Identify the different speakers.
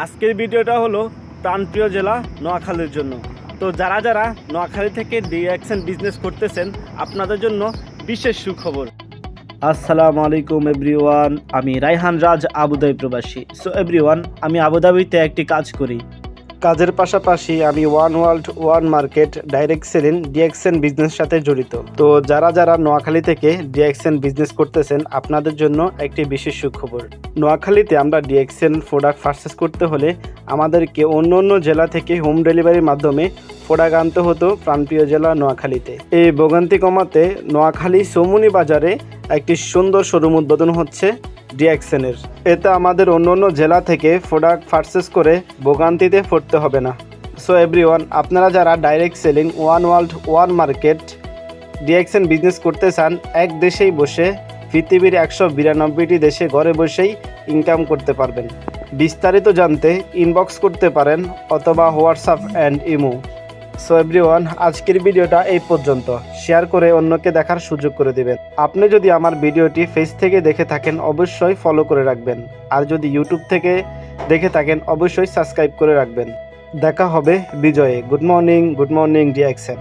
Speaker 1: আজকের ভিডিওটা হলো প্রাণপ্রিয় জেলা নোয়াখালীর জন্য। তো যারা যারা নোয়াখালী থেকে ডিএক্সএন বিজনেস করতেছেন আপনাদের জন্য বিশেষ সুখবর। আসসালামু আলাইকুম এভরিওয়ান, আমি রায়হান রাজ, আবুধাবি প্রবাসী। সো এভরিওয়ান, আমি আবুধাবিতে একটি কাজ করি। কাজের পাশাপাশি আমি one world one market direct selling DXN business সাথে জড়িত। তো যারা যারা নোয়াখালী থেকে ডিএক্সএন বিজনেস করতেছেন আপনাদের জন্য একটি বিশেষ সুখবর। নোয়াখালীতে আমরা ডিএক্সএন প্রোডাক্ট পারচেস করতে হলে আমাদেরকে অন্য অন্য জেলা থেকে হোম ডেলিভারির মাধ্যমে প্রোডাক্ট আনতে হতো প্রাণপ্রিয় জেলা নোয়াখালীতে। এই ভোগান্তি কমাতে নোয়াখালী চৌমুহনী বাজারে একটি সুন্দর শোরুম উদ্বোধন হচ্ছে ডিএক্সএনের। এতে আমাদের অন্য অন্য জেলা থেকে প্রোডাক্ট পারচেস করে ভোগান্তিতে পড়তে হবে না। সো এভরিওয়ান, আপনারা যারা direct selling one world one market DXN business করতে চান, এক দেশেই বসে পৃথিবীর 192টি দেশে ঘরে বসেই ইনকাম করতে পারবেন। বিস্তারিত জানতে ইনবক্স করতে পারেন অথবা WhatsApp and imo. So everyone, আজকের ভিডিওটা এই পর্যন্ত। শেয়ার করে অন্যকে দেখার সুযোগ করে দিবেন। আপনি যদি আমার ভিডিওটি ফেস থেকে দেখে থাকেন অবশ্যই ফলো করে রাখবেন, আর যদি ইউটিউব থেকে দেখে থাকেন অবশ্যই সাবস্ক্রাইব করে রাখবেন। দেখা হবে বিজয়ে। Good morning DXN.